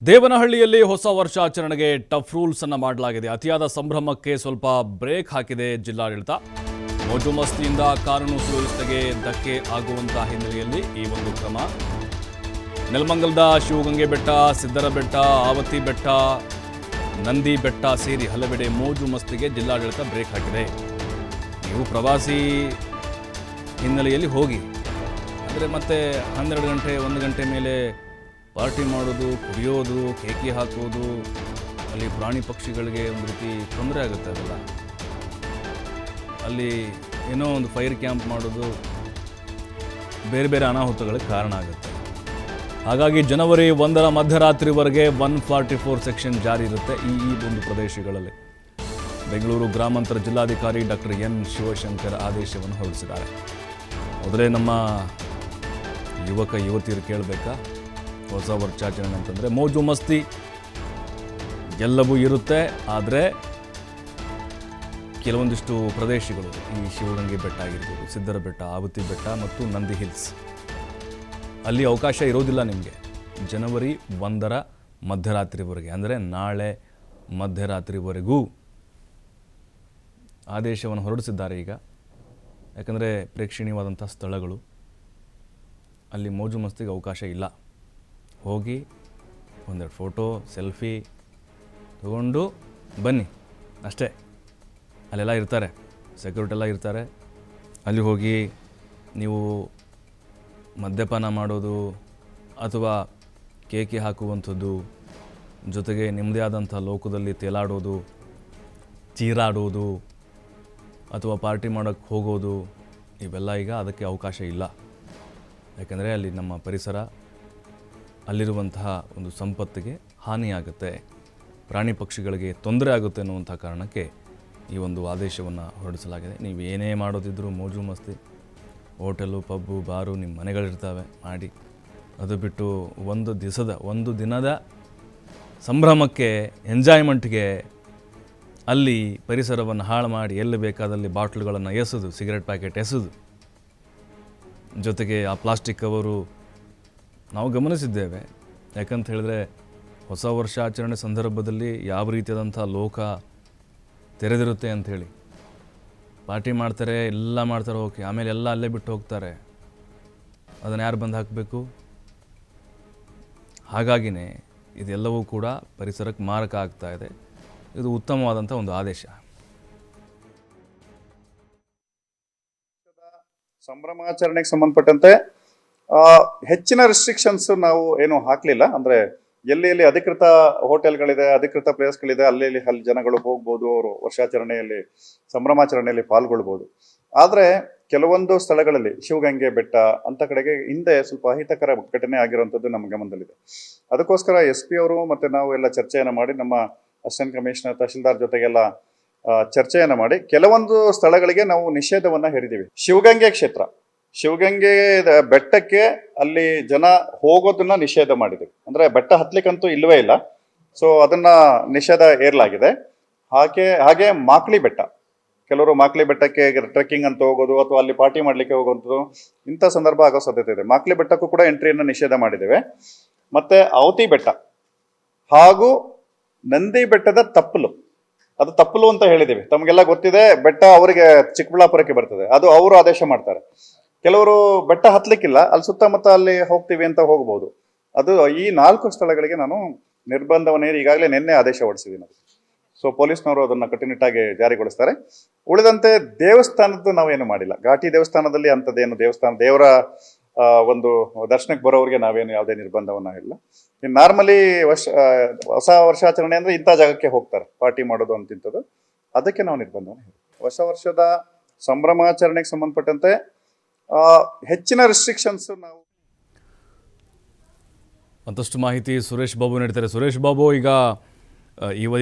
ದೇವನಹಳ್ಳಿಯಲ್ಲಿ ಹೊಸ ವರ್ಷಾಚರಣೆಗೆ tough rules ಅನ್ನು ಮಾಡಲಾಗಿದೆ. ಅತಿಯಾದ ಸಂಭ್ರಮಕ್ಕೆ ಸ್ವಲ್ಪ ಬ್ರೇಕ್ ಹಾಕಿದೆ ಜಿಲ್ಲಾಡಳಿತ. ಮೋಜು ಮಸ್ತಿಯಿಂದ ಕಾನೂನು ಸುವ್ಯವಸ್ಥೆಗೆ ಧಕ್ಕೆ ಆಗುವಂತಹ ಹಿನ್ನೆಲೆಯಲ್ಲಿ ಈ ಒಂದು ಕ್ರಮ. ನೆಲಮಂಗಲದ ಶಿವಗಂಗೆ ಬೆಟ್ಟ, ಸಿದ್ದರ ಬೆಟ್ಟ, ಆವತಿ ಬೆಟ್ಟ, ನಂದಿ ಬೆಟ್ಟ ಸೇರಿ ಹಲವೆಡೆ ಮೋಜು ಮಸ್ತಿಗೆ ಜಿಲ್ಲಾಡಳಿತ ಬ್ರೇಕ್ ಹಾಕಿದೆ. ನೀವು ಪ್ರವಾಸಿ ಹಿನ್ನೆಲೆಯಲ್ಲಿ ಹೋಗಿ, ಅಂದರೆ ಮತ್ತೆ 12 ಗಂಟೆ 1 ಗಂಟೆ ಮೇಲೆ ಪಾರ್ಟಿ ಮಾಡೋದು, ಕುಡಿಯೋದು, ಕೇಕೆ ಹಾಕೋದು, ಅಲ್ಲಿ ಪ್ರಾಣಿ ಪಕ್ಷಿಗಳಿಗೆ ಒಂದು ರೀತಿ ತೊಂದರೆ ಆಗುತ್ತೆ. ಅದೆಲ್ಲ ಅಲ್ಲಿ ಏನೋ ಒಂದು ಫೈರ್ ಕ್ಯಾಂಪ್ ಮಾಡೋದು ಬೇರೆ ಬೇರೆ ಅನಾಹುತಗಳಿಗೆ ಕಾರಣ ಆಗುತ್ತೆ. ಹಾಗಾಗಿ ಜನವರಿ 1ರ ಮಧ್ಯರಾತ್ರಿವರೆಗೆ 144 ಸೆಕ್ಷನ್ ಜಾರಿ ಇರುತ್ತೆ ಈ ಒಂದು ಪ್ರದೇಶಗಳಲ್ಲಿ. ಬೆಂಗಳೂರು ಗ್ರಾಮಾಂತರ ಜಿಲ್ಲಾಧಿಕಾರಿ ಡಾಕ್ಟರ್ ಎನ್ ಶಿವಶಂಕರ್ ಆದೇಶವನ್ನು ಹೊರಡಿಸಿದ್ದಾರೆ. ಮೊದಲೇ ನಮ್ಮ ಯುವಕ ಯುವತಿಯರು ಕೇಳಬೇಕಾ, ಹೊಸ ವರ್ಷಾಚರಣೆ ಅಂತಂದರೆ ಮೋಜು ಮಸ್ತಿ ಎಲ್ಲವೂ ಇರುತ್ತೆ. ಆದರೆ ಕೆಲವೊಂದಿಷ್ಟು ಪ್ರದೇಶಗಳು, ಈ ಶಿವಗಂಗೆ ಬೆಟ್ಟ ಆಗಿರ್ಬೋದು, ಸಿದ್ದರ ಬೆಟ್ಟ, ಆವತಿ ಬೆಟ್ಟ ಮತ್ತು ನಂದಿ ಹಿಲ್ಸ್, ಅಲ್ಲಿ ಅವಕಾಶ ಇರೋದಿಲ್ಲ ನಿಮಗೆ ಜನವರಿ 1ರ ಮಧ್ಯರಾತ್ರಿವರೆಗೆ. ಅಂದರೆ ನಾಳೆ ಮಧ್ಯರಾತ್ರಿವರೆಗೂ ಆದೇಶವನ್ನು ಹೊರಡಿಸಿದ್ದಾರೆ ಈಗ. ಯಾಕಂದರೆ ಪ್ರೇಕ್ಷಣೀಯವಾದಂಥ ಸ್ಥಳಗಳು, ಅಲ್ಲಿ ಮೋಜು ಮಸ್ತಿಗೆ ಅವಕಾಶ ಇಲ್ಲ. ಹೋಗಿ ಒಂದೆರಡು ಫೋಟೋ ಸೆಲ್ಫಿ ತಗೊಂಡು ಬನ್ನಿ ಅಷ್ಟೇ. ಅಲ್ಲೆಲ್ಲ ಇರ್ತಾರೆ, ಸೆಕ್ಯೂರಿಟಿ ಎಲ್ಲ ಇರ್ತಾರೆ. ಅಲ್ಲಿ ಹೋಗಿ ನೀವು ಮದ್ಯಪಾನ ಮಾಡೋದು ಅಥವಾ ಕೇಕೆ ಹಾಕುವಂಥದ್ದು, ಜೊತೆಗೆ ನಿಮ್ಮದೇ ಆದಂಥ ಲೋಕದಲ್ಲಿ ತೇಲಾಡೋದು, ಚೀರಾಡೋದು ಅಥವಾ ಪಾರ್ಟಿ ಮಾಡೋಕ್ಕೆ ಹೋಗೋದು, ಇವೆಲ್ಲ ಈಗ ಅದಕ್ಕೆ ಅವಕಾಶ ಇಲ್ಲ. ಯಾಕಂದರೆ ಅಲ್ಲಿ ನಮ್ಮ ಪರಿಸರ, ಅಲ್ಲಿರುವಂತಹ ಒಂದು ಸಂಪತ್ತಿಗೆ ಹಾನಿಯಾಗುತ್ತೆ, ಪ್ರಾಣಿ ಪಕ್ಷಿಗಳಿಗೆ ತೊಂದರೆ ಆಗುತ್ತೆ ಅನ್ನುವಂಥ ಕಾರಣಕ್ಕೆ ಈ ಒಂದು ಆದೇಶವನ್ನು ಹೊರಡಿಸಲಾಗಿದೆ. ನೀವು ಏನೇ ಮಾಡೋದಿದ್ರೂ ಮೋಜು ಮಸ್ತಿ, ಹೋಟೆಲು, ಪಬ್ಬು, ಬಾರು, ನಿಮ್ಮ ಮನೆಗಳಿರ್ತವೆ, ಮಾಡಿ. ಅದು ಬಿಟ್ಟು ಒಂದು ದಿನದ ಸಂಭ್ರಮಕ್ಕೆ, ಎಂಜಾಯ್ಮೆಂಟ್ಗೆ ಅಲ್ಲಿ ಪರಿಸರವನ್ನು ಹಾಳು ಮಾಡಿ ಎಲ್ಲಿ ಬೇಕಾದಲ್ಲಿ ಬಾಟ್ಲುಗಳನ್ನು ಎಸೆದು, ಸಿಗರೆಟ್ ಪ್ಯಾಕೆಟ್ ಎಸೆದು, ಜೊತೆಗೆ ಆ ಪ್ಲಾಸ್ಟಿಕ್ ಕವರು ನಾವು ಗಮನಿಸಿದ್ದೇವೆ. ಯಾಕಂತ ಹೇಳಿದ್ರೆ ಹೊಸ ವರ್ಷಾಚರಣೆ ಸಂದರ್ಭದಲ್ಲಿ ಯಾವ ರೀತಿಯಾದಂಥ ಲೋಕ ತೆರೆದಿರುತ್ತೆ ಅಂಥೇಳಿ ಪಾರ್ಟಿ ಮಾಡ್ತಾರೆ, ಎಲ್ಲ ಮಾಡ್ತಾರೆ, ಓಕೆ, ಆಮೇಲೆ ಎಲ್ಲ ಅಲ್ಲೇ ಬಿಟ್ಟು ಹೋಗ್ತಾರೆ. ಅದನ್ನು ಯಾರು ಬಂದು ಹಾಕಬೇಕು? ಹಾಗಾಗಿನೇ ಇದೆಲ್ಲವೂ ಕೂಡ ಪರಿಸರಕ್ಕೆ ಮಾರಕ ಆಗ್ತಾ ಇದೆ. ಇದು ಉತ್ತಮವಾದಂಥ ಒಂದು ಆದೇಶ. ಸಂಭ್ರಮಾಚರಣೆಗೆ ಸಂಬಂಧಪಟ್ಟಂತೆ ಹೆಚ್ಚಿನ ರೆಸ್ಟ್ರಿಕ್ಷನ್ಸ್ ನಾವು ಏನು ಹಾಕಲಿಲ್ಲ. ಅಂದರೆ ಎಲ್ಲಿ ಅಧಿಕೃತ ಹೋಟೆಲ್ಗಳಿದೆ, ಅಧಿಕೃತ ಪ್ಲೇಸ್ಗಳಿದೆ, ಅಲ್ಲಿ ಜನಗಳು ಹೋಗ್ಬೋದು, ಅವರು ವರ್ಷಾಚರಣೆಯಲ್ಲಿ ಸಂಭ್ರಮಾಚರಣೆಯಲ್ಲಿ ಪಾಲ್ಗೊಳ್ಬೋದು. ಆದರೆ ಕೆಲವೊಂದು ಸ್ಥಳಗಳಲ್ಲಿ, ಶಿವಗಂಗೆ ಬೆಟ್ಟ ಅಂತ ಕಡೆಗೆ ಹಿಂದೆ ಸ್ವಲ್ಪ ಅಹಿತಕರ ಘಟನೆ ಆಗಿರುವಂಥದ್ದು ನಮ್ಮ ಗಮನದಲ್ಲಿದೆ. ಅದಕ್ಕೋಸ್ಕರ SP ಅವರು ಮತ್ತು ನಾವು ಎಲ್ಲ ಚರ್ಚೆಯನ್ನು ಮಾಡಿ, ನಮ್ಮ ಅಸಿಸ್ಟೆಂಟ್ ಕಮಿಷನರ್, ತಹಶೀಲ್ದಾರ್ ಜೊತೆಗೆಲ್ಲ ಚರ್ಚೆಯನ್ನು ಮಾಡಿ ಕೆಲವೊಂದು ಸ್ಥಳಗಳಿಗೆ ನಾವು ನಿಷೇಧವನ್ನು ಹೇರಿದ್ದೀವಿ. ಶಿವಗಂಗೆ ಕ್ಷೇತ್ರ, ಶಿವಗಂಗೆ ಬೆಟ್ಟಕ್ಕೆ ಅಲ್ಲಿ ಜನ ಹೋಗೋದನ್ನ ನಿಷೇಧ ಮಾಡಿದ್ದೀವಿ. ಅಂದರೆ ಬೆಟ್ಟ ಹತ್ಲಿಕ್ಕಂತೂ ಇಲ್ಲವೇ ಇಲ್ಲ, ಸೊ ಅದನ್ನ ನಿಷೇಧ ಏರ್ಲಾಗಿದೆ. ಹಾಗೆ ಮಾಕ್ಲಿ ಬೆಟ್ಟ, ಕೆಲವರು ಮಾಕ್ಲಿ ಬೆಟ್ಟಕ್ಕೆ ಟ್ರೆಕ್ಕಿಂಗ್ ಅಂತ ಹೋಗೋದು ಅಥವಾ ಅಲ್ಲಿ ಪಾರ್ಟಿ ಮಾಡಲಿಕ್ಕೆ ಹೋಗೋದು, ಇಂಥ ಸಂದರ್ಭ ಆಗೋ ಸಾಧ್ಯತೆ ಇದೆ. ಮಾಕ್ಲಿ ಬೆಟ್ಟಕ್ಕೂ ಕೂಡ ಎಂಟ್ರಿಯನ್ನು ನಿಷೇಧ ಮಾಡಿದ್ದೇವೆ. ಮತ್ತೆ ಆವತಿ ಬೆಟ್ಟ ಹಾಗೂ ನಂದಿ ಬೆಟ್ಟದ ತಪ್ಪಲು, ಅದು ತಪ್ಪಲು ಅಂತ ಹೇಳಿದ್ದೀವಿ. ತಮಗೆಲ್ಲ ಗೊತ್ತಿದೆ, ಬೆಟ್ಟ ಅವರಿಗೆ ಚಿಕ್ಕಬಳ್ಳಾಪುರಕ್ಕೆ ಬರ್ತದೆ, ಅದು ಅವರು ಆದೇಶ ಮಾಡ್ತಾರೆ. ಕೆಲವರು ಬೆಟ್ಟ ಹತ್ಲಿಕ್ಕಿಲ್ಲ, ಅಲ್ಲಿ ಸುತ್ತಮುತ್ತ ಅಲ್ಲಿ ಹೋಗ್ತೀವಿ ಅಂತ ಹೋಗ್ಬೋದು. ಅದು ಈ 4 ಸ್ಥಳಗಳಿಗೆ ನಾನು ನಿರ್ಬಂಧವನ್ನು ಈಗಾಗಲೇ ನಿನ್ನೆ ಆದೇಶ ಹೊರಡಿಸಿದ್ದೀನಿ. ಸೊ ಪೊಲೀಸ್ನವರು ಅದನ್ನು ಕಟ್ಟುನಿಟ್ಟಾಗಿ ಜಾರಿಗೊಳಿಸ್ತಾರೆ. ಉಳಿದಂತೆ ದೇವಸ್ಥಾನದ್ದು ನಾವೇನು ಮಾಡಿಲ್ಲ. ಘಾಟಿ ದೇವಸ್ಥಾನದಲ್ಲಿ ಅಂಥದ್ದೇನು ದೇವರ ಒಂದು ದರ್ಶನಕ್ಕೆ ಬರೋರಿಗೆ ನಾವೇನು ಯಾವುದೇ ನಿರ್ಬಂಧವನ್ನು ಇಲ್ಲ. ಇನ್ನು ನಾರ್ಮಲಿ ಹೊಸ ವರ್ಷಾಚರಣೆ ಅಂದರೆ ಇಂಥ ಜಾಗಕ್ಕೆ ಹೋಗ್ತಾರೆ ಪಾರ್ಟಿ ಮಾಡೋದು ಅಂತಿಂಥದ್ದು, ಅದಕ್ಕೆ ನಾವು ನಿರ್ಬಂಧವನ್ನು ಹೇಳಿ. ಹೊಸ ವರ್ಷದ ಸಂಭ್ರಮಾಚರಣೆಗೆ ಸಂಬಂಧಪಟ್ಟಂತೆ ಹೆಚ್ಚಿನ ರೆಸ್ಟ್ರಿಕ್ಷನ್ಸ್ ನಾವು. ಮತ್ತಷ್ಟು ಮಾಹಿತಿ ಸುರೇಶ್ ಬಾಬು ನೀಡ್ತಾರೆ. ಸುರೇಶ್ ಬಾಬು, ಈಗ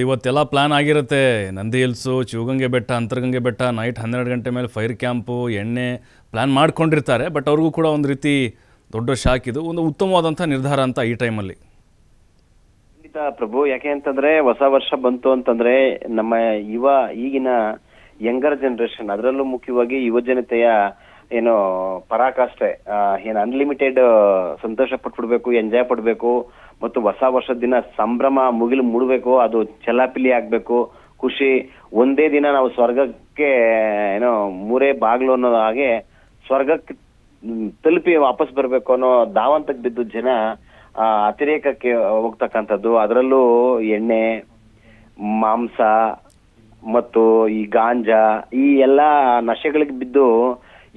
ಇವತ್ತೆಲ್ಲ ಪ್ಲ್ಯಾನ್ ಆಗಿರುತ್ತೆ. ನಂದಿ ಹಿಲ್ಸು, ಶಿವಗಂಗೆ ಬೆಟ್ಟ, ಅಂತರಗಂಗೆ ಬೆಟ್ಟ, ನೈಟ್ 12 ಗಂಟೆ ಮೇಲೆ ಫೈರ್ ಕ್ಯಾಂಪು, ಎಣ್ಣೆ ಪ್ಲ್ಯಾನ್ ಮಾಡ್ಕೊಂಡಿರ್ತಾರೆ. ಬಟ್ ಅವ್ರಿಗೂ ಕೂಡ ಒಂದು ರೀತಿ ದೊಡ್ಡ ಶಾಕ್. ಇದು ಒಂದು ಉತ್ತಮವಾದಂಥ ನಿರ್ಧಾರ ಅಂತ ಈ ಟೈಮಲ್ಲಿ. ಖಂಡಿತ ಪ್ರಭು, ಯಾಕೆ ಅಂತಂದ್ರೆ ಹೊಸ ವರ್ಷ ಬಂತು ಅಂತಂದ್ರೆ ನಮ್ಮ ಈಗಿನ ಯಂಗರ್ ಜನರೇಷನ್, ಅದರಲ್ಲೂ ಮುಖ್ಯವಾಗಿ ಯುವ ಜನತೆಯ ಏನು ಪರಾಕಾಷ್ಠೆ, ಏನು ಅನ್ಲಿಮಿಟೆಡ್ ಸಂತೋಷ ಪಟ್ಬಿಡ್ಬೇಕು, ಎಂಜಾಯ್ ಪಡ್ಬೇಕು, ಮತ್ತು ಹೊಸ ವರ್ಷದ ದಿನ ಸಂಭ್ರಮ ಮುಗಿಲು ಮುಡಬೇಕು, ಅದು ಚಲಾಪಿಲಿ ಆಗ್ಬೇಕು, ಖುಷಿ. ಒಂದೇ ದಿನ ನಾವು ಸ್ವರ್ಗಕ್ಕೆ ಏನೋ ಮೂರೇ ಬಾಗ್ಲು ಅನ್ನೋ ಹಾಗೆ ಸ್ವರ್ಗಕ್ಕೆ ತಲುಪಿ ವಾಪಸ್ ಬರ್ಬೇಕು ಅನ್ನೋ ಧಾವಂತಕ್ಕೆ ಬಿದ್ದು ಜನ ಅತಿರೇಕಕ್ಕೆ ಹೋಗ್ತಕ್ಕಂಥದ್ದು. ಅದರಲ್ಲೂ ಎಣ್ಣೆ, ಮಾಂಸ ಮತ್ತು ಈ ಗಾಂಜಾ, ಈ ಎಲ್ಲಾ ನಶೆಗಳಿಗೆ ಬಿದ್ದು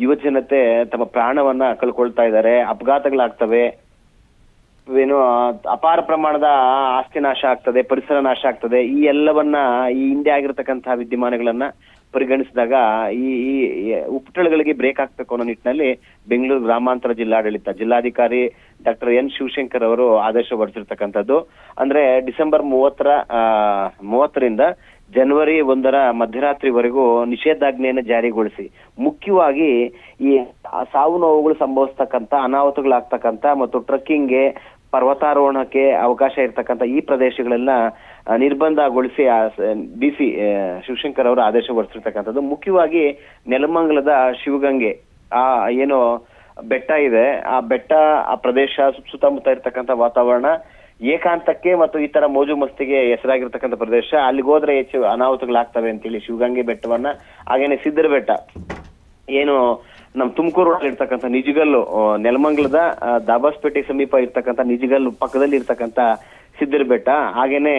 ಯುವ ಜನತೆ ತಮ್ಮ ಪ್ರಾಣವನ್ನ ಕಳ್ಕೊಳ್ತಾ ಇದ್ದಾರೆ. ಅಪಘಾತಗಳಾಗ್ತವೆ, ಏನು ಅಪಾರ ಪ್ರಮಾಣದ ಆಸ್ತಿ ನಾಶ ಆಗ್ತದೆ, ಪರಿಸರ ನಾಶ ಆಗ್ತದೆ. ಈ ಎಲ್ಲವನ್ನ ಈ ಹಿಂದೆ ಆಗಿರ್ತಕ್ಕಂತಹ ವಿದ್ಯಮಾನಗಳನ್ನ ಪರಿಗಣಿಸಿದಾಗ ಈ ಉಪಟಳಗಳಿಗೆ ಬ್ರೇಕ್ ಹಾಕ್ಬೇಕು ಅನ್ನೋ ನಿಟ್ಟಿನಲ್ಲಿ ಬೆಂಗಳೂರು ಗ್ರಾಮಾಂತರ ಜಿಲ್ಲಾಧಿಕಾರಿ ಡಾಕ್ಟರ್ ಎನ್ ಶಿವಶಂಕರ್ ಅವರು ಆದೇಶ ಹೊರಡಿಸಿರ್ತಕ್ಕಂಥದ್ದು. ಅಂದ್ರೆ ಡಿಸೆಂಬರ್ 30ರಿಂದ ಜನವರಿ 1ರ ಮಧ್ಯರಾತ್ರಿವರೆಗೂ ನಿಷೇಧಾಜ್ಞೆಯನ್ನು ಜಾರಿಗೊಳಿಸಿ, ಮುಖ್ಯವಾಗಿ ಈ ಸಾವು ನೋವುಗಳು ಸಂಭವಿಸ್ತಕ್ಕಂಥ, ಅನಾಹುತಗಳಾಗ್ತಕ್ಕಂಥ ಮತ್ತು ಟ್ರಕ್ಕಿಂಗ್ಗೆ, ಪರ್ವತಾರೋಹಣಕ್ಕೆ ಅವಕಾಶ ಇರ್ತಕ್ಕಂಥ ಈ ಪ್ರದೇಶಗಳೆಲ್ಲ ನಿರ್ಬಂಧಗೊಳಿಸಿ ಡಿಸಿ ಶಿವಶಂಕರ್ ಅವರು ಆದೇಶ ಹೊರಡಿಸಿರ್ತಕ್ಕಂಥದ್ದು. ಮುಖ್ಯವಾಗಿ ನೆಲಮಂಗಲದ ಶಿವಗಂಗೆ ಏನು ಬೆಟ್ಟ ಇದೆ, ಆ ಬೆಟ್ಟ, ಆ ಪ್ರದೇಶ, ಸುತ್ತಮುತ್ತ ಇರ್ತಕ್ಕಂಥ ವಾತಾವರಣ ಏಕಾಂತಕ್ಕೆ ಮತ್ತು ಈ ತರ ಮೋಜು ಮಸ್ತಿಗೆ ಹೆಸರಾಗಿರ್ತಕ್ಕಂಥ ಪ್ರದೇಶ. ಅಲ್ಲಿಗೆ ಹೋದ್ರೆ ಹೆಚ್ಚು ಅನಾಹುತಗಳಾಗ್ತವೆ ಅಂತೇಳಿ ಶಿವಗಂಗೆ ಬೆಟ್ಟವನ್ನ, ಹಾಗೇನೆ ಸಿದ್ದರ ಬೆಟ್ಟ ಏನು ನಮ್ ತುಮಕೂರು ಇರ್ತಕ್ಕಂಥ ನಿಜಗಲ್ಲು, ನೆಲಮಂಗಲದ ದಾಬಾಸ್ಪೇಟೆ ಸಮೀಪ ಇರ್ತಕ್ಕಂಥ ನಿಜಗಲ್ಲು ಪಕ್ಕದಲ್ಲಿ ಇರ್ತಕ್ಕಂಥ ಸಿದ್ದರ ಬೆಟ್ಟ, ಹಾಗೇನೆ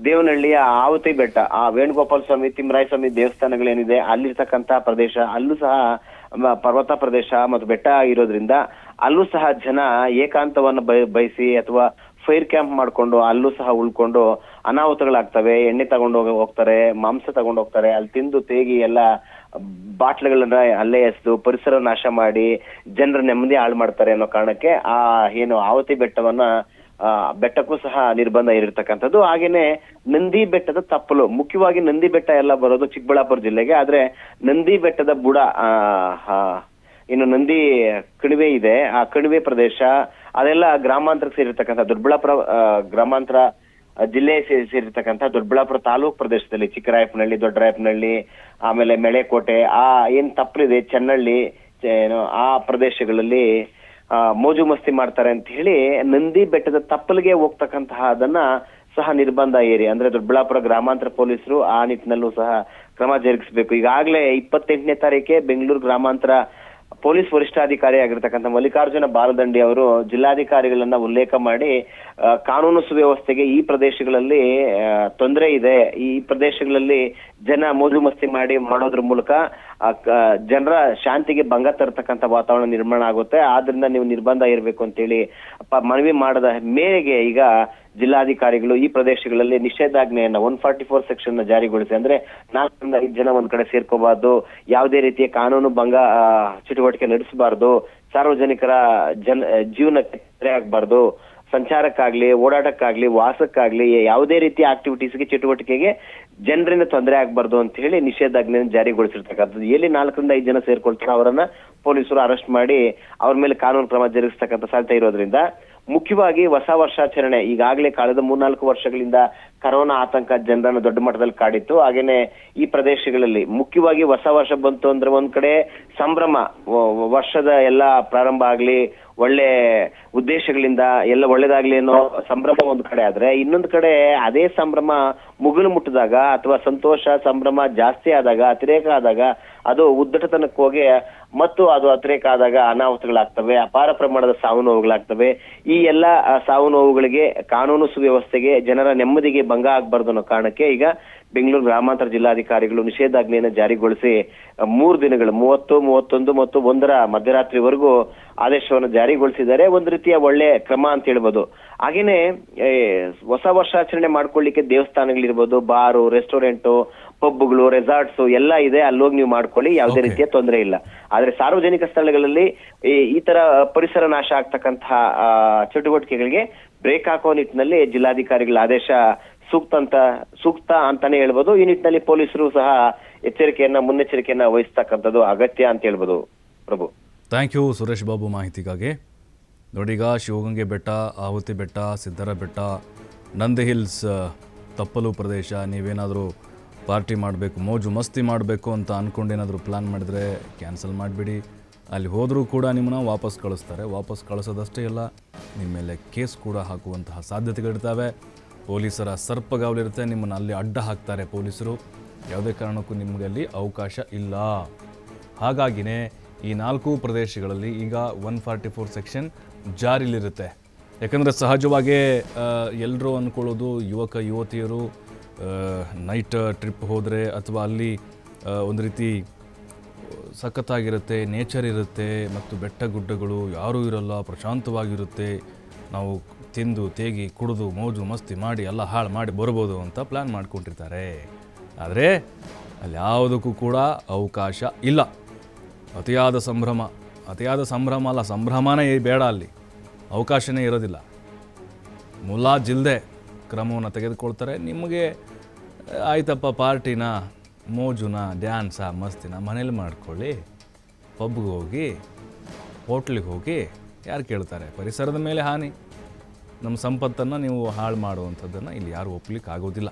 ದೇವನಹಳ್ಳಿಯ ಆವತಿ ಬೆಟ್ಟ, ಆ ವೇಣುಗೋಪಾಲ ಸ್ವಾಮಿ, ತಿಮ್ಮರಾಯ ಸ್ವಾಮಿ ದೇವಸ್ಥಾನಗಳೇನಿದೆ ಅಲ್ಲಿರ್ತಕ್ಕಂಥ ಪ್ರದೇಶ, ಅಲ್ಲೂ ಸಹ ಪರ್ವತ ಪ್ರದೇಶ ಮತ್ತು ಬೆಟ್ಟ ಇರೋದ್ರಿಂದ ಅಲ್ಲೂ ಸಹ ಜನ ಏಕಾಂತವನ್ನು ಬಯಸಿ ಅಥವಾ ಫೈರ್ ಕ್ಯಾಂಪ್ ಮಾಡ್ಕೊಂಡು ಅಲ್ಲೂ ಸಹ ಉಳ್ಕೊಂಡು ಅನಾಹುತಗಳಾಗ್ತವೆ. ಎಣ್ಣೆ ತಗೊಂಡು ಹೋಗ್ತಾರೆ, ಮಾಂಸ ತಗೊಂಡು ಹೋಗ್ತಾರೆ, ಅಲ್ಲಿ ತಿಂದು ತೇಗಿ ಎಲ್ಲ ಬಾಟ್ಲುಗಳನ್ನ ಅಲ್ಲೇ ಎಸೆದು ಪರಿಸರ ನಾಶ ಮಾಡಿ ಜನರ ನೆಮ್ಮದಿ ಹಾಳು ಮಾಡ್ತಾರೆ ಅನ್ನೋ ಕಾರಣಕ್ಕೆ ಆ ಏನು ಆವತಿ ಬೆಟ್ಟಕ್ಕೂ ಸಹ ನಿರ್ಬಂಧ ಇರತಕ್ಕಂಥದ್ದು. ಹಾಗೇನೆ ನಂದಿ ಬೆಟ್ಟದ ತಪ್ಪಲು, ಮುಖ್ಯವಾಗಿ ನಂದಿ ಬೆಟ್ಟ ಎಲ್ಲ ಬರೋದು ಚಿಕ್ಕಬಳ್ಳಾಪುರ ಜಿಲ್ಲೆಗೆ, ಆದ್ರೆ ನಂದಿ ಬೆಟ್ಟದ ಬುಡ ಇನ್ನು ನಂದಿ ಕಣಿವೆ ಇದೆ, ಆ ಕಣಿವೆ ಪ್ರದೇಶ ಅದೆಲ್ಲ ಗ್ರಾಮಾಂತರಕ್ಕೆ ಸೇರಿರ್ತಕ್ಕಂಥ ದೊಡ್ಡಬಳ್ಳಾಪುರ ಗ್ರಾಮಾಂತರ ಜಿಲ್ಲೆ ಸೇರಿರ್ತಕ್ಕಂಥ ದೊಡ್ಡಬಳ್ಳಾಪುರ ತಾಲೂಕು ಪ್ರದೇಶದಲ್ಲಿ ಚಿಕ್ಕರಾಯಪ್ಪನಹಳ್ಳಿ, ದೊಡ್ಡರಾಯಪ್ಪನಹಳ್ಳಿ, ಆಮೇಲೆ ಮೆಳೆಕೋಟೆ, ಆ ಏನ್ ತಪ್ಪಲಿದೆ ಚೆನ್ನಳ್ಳಿ ಏನು ಆ ಪ್ರದೇಶಗಳಲ್ಲಿ ಮೋಜು ಮಸ್ತಿ ಮಾಡ್ತಾರೆ ಅಂತ ಹೇಳಿ ನಂದಿ ಬೆಟ್ಟದ ತಪ್ಪಲಿಗೆ ಹೋಗ್ತಕ್ಕಂತಹ ಅದನ್ನ ಸಹ ನಿರ್ಬಂಧ ಏರಿ, ಅಂದ್ರೆ ದೊಡ್ಡಬಳ್ಳಾಪುರ ಗ್ರಾಮಾಂತರ ಪೊಲೀಸರು ಆ ನಿಟ್ಟಿನಲ್ಲೂ ಸಹ ಕ್ರಮ ಜರುಗಿಸಬೇಕು. ಈಗಾಗಲೇ 28ನೇ ತಾರೀಕೆ ಬೆಂಗಳೂರು ಗ್ರಾಮಾಂತರ ಪೊಲೀಸ್ ವರಿಷ್ಠಾಧಿಕಾರಿ ಆಗಿರ್ತಕ್ಕಂಥ ಮಲ್ಲಿಕಾರ್ಜುನ ಬಾಲದಂಡಿ ಅವರು ಜಿಲ್ಲಾಧಿಕಾರಿಗಳನ್ನ ಉಲ್ಲೇಖ ಮಾಡಿ ಕಾನೂನು ಸುವ್ಯವಸ್ಥೆಗೆ ಈ ಪ್ರದೇಶಗಳಲ್ಲಿ ತೊಂದರೆ ಇದೆ, ಈ ಪ್ರದೇಶಗಳಲ್ಲಿ ಜನ ಮೋಜು ಮಸ್ತಿ ಮಾಡೋದ್ರ ಮೂಲಕ ಜನರ ಶಾಂತಿಗೆ ಭಂಗ ತರತಕ್ಕಂಥ ವಾತಾವರಣ ನಿರ್ಮಾಣ ಆಗುತ್ತೆ, ಆದ್ರಿಂದ ನೀವು ನಿರ್ಬಂಧ ಇರಬೇಕು ಅಂತೇಳಿ ಮನವಿ ಮಾಡದ ಮೇರೆಗೆ ಈಗ ಜಿಲ್ಲಾಧಿಕಾರಿಗಳು ಈ ಪ್ರದೇಶಗಳಲ್ಲಿ ನಿಷೇಧಾಜ್ಞೆಯನ್ನ 144 ಸೆಕ್ಷನ್ ಜಾರಿಗೊಳಿಸಿ, ಅಂದ್ರೆ 4ರಿಂದ 5 ಜನ ಒಂದ್ ಕಡೆ ಸೇರ್ಕೋಬಾರ್ದು, ಯಾವುದೇ ರೀತಿಯ ಕಾನೂನು ಭಂಗ ಚಟುವಟಿಕೆ ನಡೆಸಬಾರ್ದು, ಸಾರ್ವಜನಿಕರ ಜೀವನಕ್ಕೆ ತೊಂದರೆ ಆಗ್ಬಾರ್ದು, ಸಂಚಾರಕ್ಕಾಗ್ಲಿ, ಓಡಾಟಕ್ಕಾಗ್ಲಿ, ವಾಸಕ್ಕಾಗ್ಲಿ, ಯಾವುದೇ ರೀತಿಯ ಆಕ್ಟಿವಿಟೀಸ್ಗೆ, ಚಟುವಟಿಕೆಗೆ ಜನರಿಂದ ತೊಂದರೆ ಆಗ್ಬಾರ್ದು ಅಂತ ಹೇಳಿ ನಿಷೇಧಾಜ್ಞೆಯನ್ನು ಜಾರಿಗೊಳಿಸಿರ್ತಕ್ಕಂಥದ್ದು. ಎಲ್ಲಿ 4ರಿಂದ 5 ಜನ ಸೇರ್ಕೊಳ್ತಾರೆ ಅವರನ್ನ ಪೊಲೀಸರು ಅರೆಸ್ಟ್ ಮಾಡಿ ಅವ್ರ ಮೇಲೆ ಕಾನೂನು ಕ್ರಮ ಜರುಗಿಸ್ತಕ್ಕಂಥ ಸಾಧ್ಯತೆ ಇರೋದ್ರಿಂದ ಮುಖ್ಯವಾಗಿ ಹೊಸ ವರ್ಷಾಚರಣೆ ಈಗಾಗಲೇ ಕಳೆದ 3-4 ವರ್ಷಗಳಿಂದ ಕರೋನಾ ಆತಂಕ ಜನರನ್ನು ದೊಡ್ಡ ಮಟ್ಟದಲ್ಲಿ ಕಾಡಿತ್ತು. ಹಾಗೇನೆ ಈ ಪ್ರದೇಶಗಳಲ್ಲಿ ಮುಖ್ಯವಾಗಿ ಹೊಸ ವರ್ಷ ಬಂತು ಅಂದ್ರೆ ಒಂದ್ ಕಡೆ ಸಂಭ್ರಮ, ವರ್ಷದ ಎಲ್ಲ ಪ್ರಾರಂಭ ಆಗ್ಲಿ, ಒಳ್ಳೆ ಉದ್ದೇಶಗಳಿಂದ ಎಲ್ಲ ಒಳ್ಳೇದಾಗ್ಲಿ ಅನ್ನೋ ಸಂಭ್ರಮ ಒಂದ್ ಕಡೆ ಆದ್ರೆ, ಇನ್ನೊಂದ್ ಕಡೆ ಅದೇ ಸಂಭ್ರಮ ಮುಗಿಲು ಮುಟ್ಟಿದಾಗ ಅಥವಾ ಸಂತೋಷ ಸಂಭ್ರಮ ಜಾಸ್ತಿ ಆದಾಗ, ಅತಿರೇಕ ಆದಾಗ ಅದು ಉದ್ದಟತನಕ್ಕೆ ಹೋಗಿ ಮತ್ತು ಅದು ಅತಿರೇಕ ಆದಾಗ ಅನಾಹುತಗಳಾಗ್ತವೆ, ಅಪಾರ ಪ್ರಮಾಣದ ಸಾವು ನೋವುಗಳಾಗ್ತವೆ. ಈ ಎಲ್ಲ ಸಾವು ನೋವುಗಳಿಗೆ, ಕಾನೂನು ಸುವ್ಯವಸ್ಥೆಗೆ, ಜನರ ನೆಮ್ಮದಿಗೆ ಭಂಗ ಆಗ್ಬಾರ್ದು ಅನ್ನೋ ಕಾರಣಕ್ಕೆ ಈಗ ಬೆಂಗಳೂರು ಗ್ರಾಮಾಂತರ ಜಿಲ್ಲಾಧಿಕಾರಿಗಳು ನಿಷೇಧಾಜ್ಞೆಯನ್ನು ಜಾರಿಗೊಳಿಸಿ 3 ದಿನಗಳು 30, 31 ಮತ್ತು 1ರ ಮಧ್ಯರಾತ್ರಿವರೆಗೂ ಆದೇಶವನ್ನು ಜಾರಿಗೊಳಿಸಿದ್ದಾರೆ. ಒಂದ್ ರೀತಿಯ ಒಳ್ಳೆ ಕ್ರಮ ಅಂತ ಹೇಳ್ಬೋದು. ಹಾಗೇನೆ ಹೊಸ ವರ್ಷಾಚರಣೆ ಮಾಡ್ಕೊಳ್ಳಿಕ್ಕೆ ದೇವಸ್ಥಾನಗಳಿರ್ಬೋದು, ಬಾರು, ರೆಸ್ಟೋರೆಂಟು, ಪಬ್ಗಳು, ರೆಸಾರ್ಟ್ಸ್ ಎಲ್ಲ ಇದೆ, ಅಲ್ಲೋಗಿ ನೀವು ಮಾಡ್ಕೊಳ್ಳಿ, ಯಾವುದೇ ರೀತಿಯ ತೊಂದರೆ ಇಲ್ಲ. ಆದ್ರೆ ಸಾರ್ವಜನಿಕ ಸ್ಥಳಗಳಲ್ಲಿ ಈ ತರ ಪರಿಸರ ನಾಶ ಆಗ್ತಕ್ಕಂತಹ ಚಟುವಟಿಕೆಗಳಿಗೆ ಬ್ರೇಕ್ ಹಾಕೋ ನಿಟ್ಟಿನಲ್ಲಿ ಜಿಲ್ಲಾಧಿಕಾರಿಗಳ ಆದೇಶ ಸೂಕ್ತ ಅಂತಾನೆ ಹೇಳ್ಬೋದು. ಈ ನಿಟ್ಟಿನಲ್ಲಿ ಪೊಲೀಸರು ಸಹ ಮುನ್ನೆಚ್ಚರಿಕೆಯನ್ನ ವಹಿಸ್ತಕ್ಕಂಥದ್ದು ಅಗತ್ಯ ಅಂತ ಹೇಳ್ಬೋದು. ಪ್ರಭು, ಥ್ಯಾಂಕ್ ಯು ಸುರೇಶ್ ಬಾಬು ಮಾಹಿತಿಗಾಗಿ. ನೋಡೀಗ ಶಿವಗಂಗೆ ಬೆಟ್ಟ, ಆವತಿ ಬೆಟ್ಟ, ಸಿದ್ದರ ಬೆಟ್ಟ, ನಂದಿ ಹಿಲ್ಸ್ ತಪ್ಪಲು ಪ್ರದೇಶ, ನೀವೇನಾದರೂ ಪಾರ್ಟಿ ಮಾಡಬೇಕು, ಮೋಜು ಮಸ್ತಿ ಮಾಡಬೇಕು ಅಂತ ಅಂದ್ಕೊಂಡೇನಾದರೂ ಪ್ಲ್ಯಾನ್ ಮಾಡಿದರೆ ಕ್ಯಾನ್ಸಲ್ ಮಾಡಿಬಿಡಿ. ಅಲ್ಲಿ ಹೋದರೂ ಕೂಡ ನಿಮ್ಮನ್ನ ವಾಪಸ್ ಕಳಿಸ್ತಾರೆ. ವಾಪಸ್ ಕಳಿಸೋದಷ್ಟೇ ಇಲ್ಲ, ನಿಮ್ಮ ಮೇಲೆ ಕೇಸ್ ಕೂಡ ಹಾಕುವಂತಹ ಸಾಧ್ಯತೆಗಳಿರ್ತವೆ. ಪೊಲೀಸರ ಸರ್ಪಗಾವಲಿರುತ್ತೆ, ನಿಮ್ಮನ್ನು ಅಲ್ಲಿ ಅಡ್ಡ ಹಾಕ್ತಾರೆ ಪೊಲೀಸರು. ಯಾವುದೇ ಕಾರಣಕ್ಕೂ ನಿಮಗೆ ಅಲ್ಲಿ ಅವಕಾಶ ಇಲ್ಲ. ಹಾಗಾಗಿನೇ ಈ 4 ಪ್ರದೇಶಗಳಲ್ಲಿ ಈಗ 144 ಸೆಕ್ಷನ್ ಜಾರಿಲಿರುತ್ತೆ. ಯಾಕಂದರೆ ಸಹಜವಾಗೇ ಎಲ್ಲರೂ ಅಂದ್ಕೊಳ್ಳೋದು ಯುವಕ ಯುವತಿಯರು ನೈಟ್ ಟ್ರಿಪ್ ಹೋದರೆ ಅಥವಾ ಅಲ್ಲಿ ಒಂದು ರೀತಿ ಸಖತ್ತಾಗಿರುತ್ತೆ, ನೇಚರ್ ಇರುತ್ತೆ ಮತ್ತು ಬೆಟ್ಟ ಗುಡ್ಡಗಳು ಯಾರೂ ಇರಲ್ಲ, ಪ್ರಶಾಂತವಾಗಿರುತ್ತೆ, ನಾವು ತಿಂದು ತೇಗಿ ಕುಡಿದು ಮೋಜು ಮಸ್ತಿ ಮಾಡಿ ಎಲ್ಲ ಹಾಳು ಮಾಡಿ ಬರ್ಬೋದು ಅಂತ ಪ್ಲ್ಯಾನ್ ಮಾಡ್ಕೊಂಡಿರ್ತಾರೆ. ಆದರೆ ಅಲ್ಲಿ ಯಾವುದಕ್ಕೂ ಕೂಡ ಅವಕಾಶ ಇಲ್ಲ. ಅತಿಯಾದ ಸಂಭ್ರಮ ಅಲ್ಲ, ಸಂಭ್ರಮನೇ ಬೇಡ, ಅಲ್ಲಿ ಅವಕಾಶನೇ ಇರೋದಿಲ್ಲ. ಮುಲಾಜಿಲ್ಲದೆ ಕ್ರಮವನ್ನು ತೆಗೆದುಕೊಳ್ತಾರೆ. ನಿಮಗೆ ಆಯ್ತಪ್ಪ ಪಾರ್ಟಿನ, ಮೋಜುನ, ಡ್ಯಾನ್ಸ, ಮಸ್ತಿನ ಮನೇಲಿ ಮಾಡ್ಕೊಳ್ಳಿ, ಪಬ್ಗೆ ಹೋಗಿ, ಹೋಟ್ಲಿಗೆ ಹೋಗಿ, ಯಾರು ಕೇಳ್ತಾರೆ? ಪರಿಸರದ ಮೇಲೆ ಹಾನಿ, ನಮ್ಮ ಸಂಪತ್ತನ್ನು ನೀವು ಹಾಳು ಮಾಡುವಂಥದ್ದನ್ನು ಇಲ್ಲಿ ಯಾರು ಒಪ್ಪಲಿಕ್ಕೆ ಆಗೋದಿಲ್ಲ.